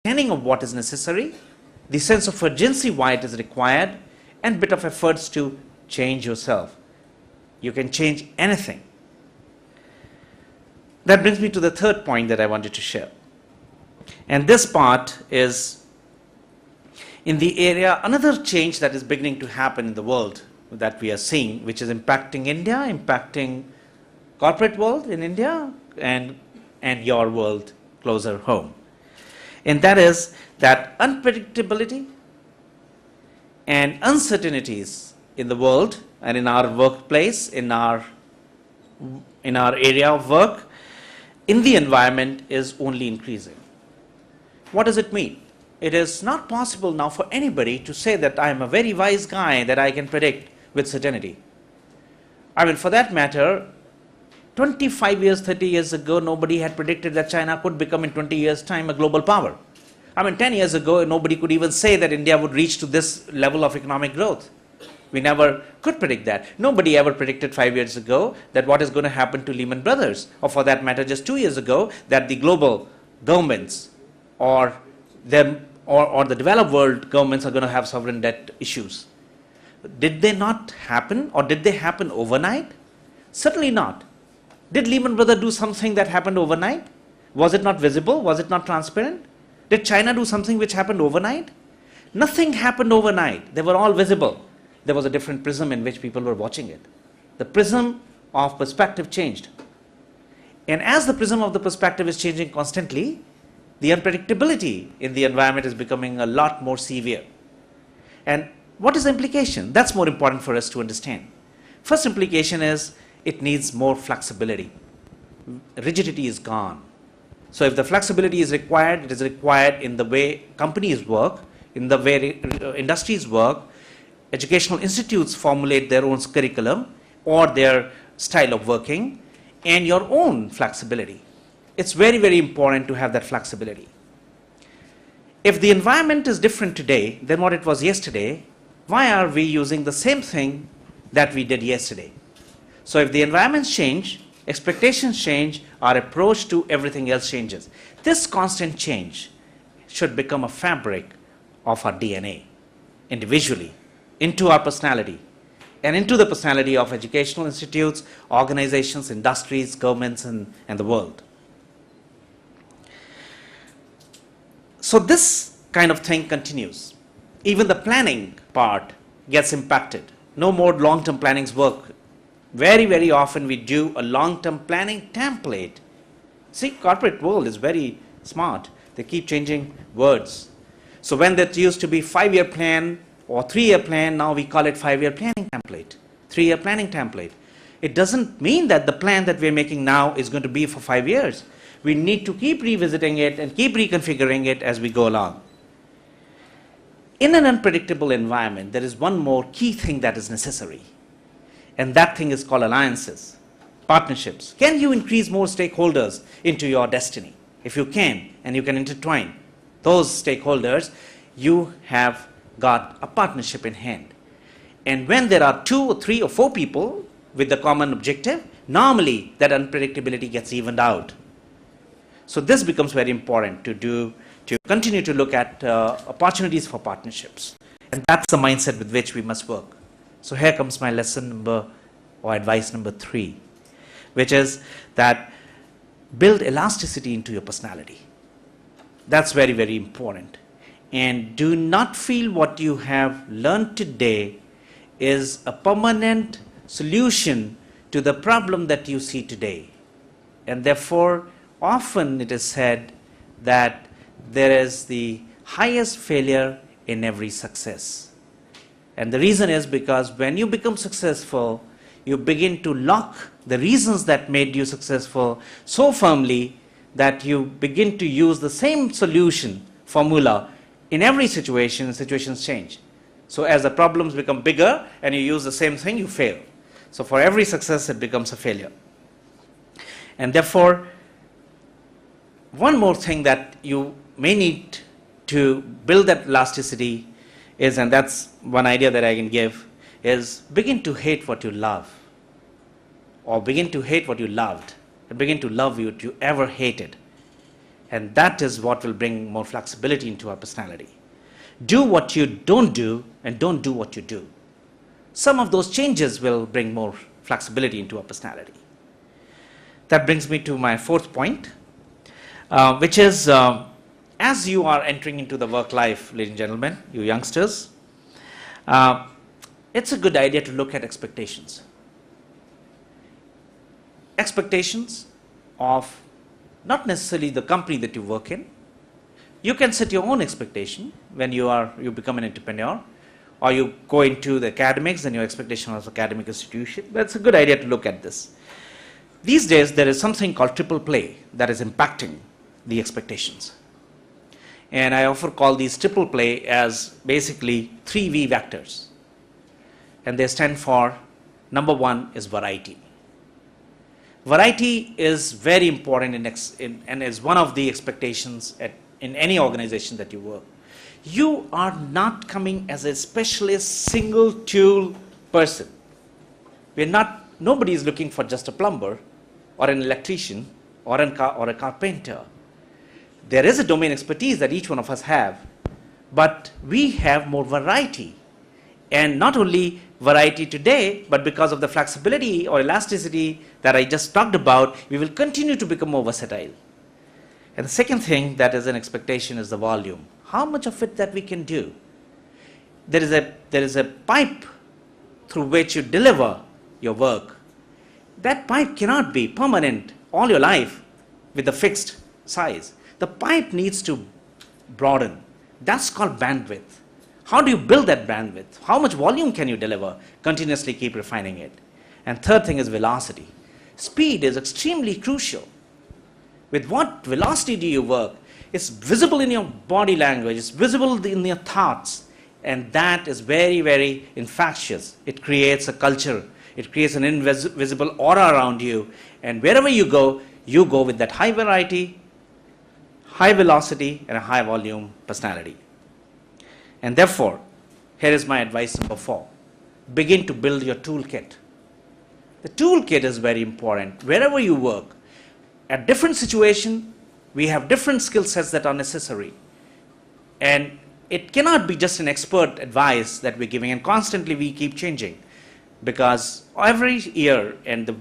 understanding of what is necessary, the sense of urgency why it is required, and bit of efforts to change yourself. You can change anything. That brings me to the third point that I wanted to share. And this part is in the area, another change that is beginning to happen in the world that we are seeing, which is impacting India, impacting corporate world in India, and your world closer home. And that is that unpredictability and uncertainties in the world and in our workplace, in our area of work, in the environment is only increasing. What does it mean? It is not possible now for anybody to say that I am a very wise guy that I can predict with certainty. I mean, for that matter, 25 years, 30 years ago, nobody had predicted that China could become in 20 years' time a global power. I mean, 10 years ago, nobody could even say that India would reach to this level of economic growth. We never could predict that. Nobody ever predicted 5 years ago that what is going to happen to Lehman Brothers, or for that matter, just 2 years ago, that the global governments or the developed world governments are going to have sovereign debt issues. Did they not happen, or did they happen overnight? Certainly not. Did Lehman Brothers do something that happened overnight? Was it not visible? Was it not transparent? Did China do something which happened overnight? Nothing happened overnight. They were all visible. There was a different prism in which people were watching it. The prism of perspective changed. And as the prism of the perspective is changing constantly, the unpredictability in the environment is becoming a lot more severe. And what is the implication? That's more important for us to understand. First implication is it needs more flexibility. Rigidity is gone. So if the flexibility is required, it is required in the way companies work, in the way industries work, educational institutes formulate their own curriculum or their style of working, and your own flexibility. It's very, very important to have that flexibility. If the environment is different today than what it was yesterday, why are we using the same thing that we did yesterday? So if the environments change, expectations change, our approach to everything else changes. This constant change should become a fabric of our DNA, individually, into our personality, and into the personality of educational institutes, organizations, industries, governments, and the world. So this kind of thing continues. Even the planning part gets impacted. No more long-term plannings work. Very, very often we do a long-term planning template. See, corporate world is very smart. They keep changing words. So when that used to be 5-year plan or 3-year plan, now we call it 5-year planning template, 3-year planning template. It doesn't mean that the plan that we're making now is going to be for 5 years. We need to keep revisiting it and keep reconfiguring it as we go along. In an unpredictable environment, there is one more key thing that is necessary. And that thing is called alliances, partnerships. Can you increase more stakeholders into your destiny? If you can, and you can intertwine those stakeholders, you have got a partnership in hand. And when there are 2 or 3 or 4 people with the common objective, normally that unpredictability gets evened out. So this becomes very important to continue to look at opportunities for partnerships. And that's the mindset with which we must work. So here comes my lesson number, or advice number 3, which is that build elasticity into your personality. That's very, very important. And do not feel what you have learned today is a permanent solution to the problem that you see today. And therefore, often it is said that there is the highest failure in every success. And the reason is because when you become successful, you begin to lock the reasons that made you successful so firmly that you begin to use the same solution formula in every situation. Situations change. So as the problems become bigger and you use the same thing, you fail. So for every success, it becomes a failure. And therefore, one more thing that you may need to build that elasticity is, and that's one idea that I can give, is begin to hate what you love, or begin to hate what you loved, and begin to love what you ever hated. And that is what will bring more flexibility into our personality. Do what you don't do and don't do what you do. Some of those changes will bring more flexibility into our personality. That brings me to my fourth point, which is as you are entering into the work life, ladies and gentlemen, you youngsters, it's a good idea to look at expectations. Expectations of not necessarily the company that you work in. You can set your own expectation when you become an entrepreneur, or you go into the academics and your expectation of academic institution. That's a good idea to look at this. These days there is something called triple play that is impacting the expectations. And I often call these triple play as basically 3V vectors. And they stand for, number one is variety. Variety is very important and is one of the expectations in any organization that you work. You are not coming as a specialist single tool person. Nobody is looking for just a plumber or an electrician or a carpenter. There is a domain expertise that each one of us have, but we have more variety. And not only variety today, but because of the flexibility or elasticity that I just talked about, we will continue to become more versatile. And the second thing that is an expectation is the volume. How much of it that we can do? There is a pipe through which you deliver your work. That pipe cannot be permanent all your life with a fixed size. The pipe needs to broaden. That's called bandwidth. How do you build that bandwidth? How much volume can you deliver? Continuously keep refining it. And third thing is velocity. Speed is extremely crucial. With what velocity do you work? It's visible in your body language, it's visible in your thoughts, and that is very, very infectious. It creates a culture, it creates an invisible aura around you, and wherever you go with that high variety, high velocity, and a high volume personality. And therefore, here is my advice number 4. Begin to build your toolkit. The toolkit is very important. Wherever you work, at different situation, we have different skill sets that are necessary. And it cannot be just an expert advice that we're giving, and constantly we keep changing. Because every year, and the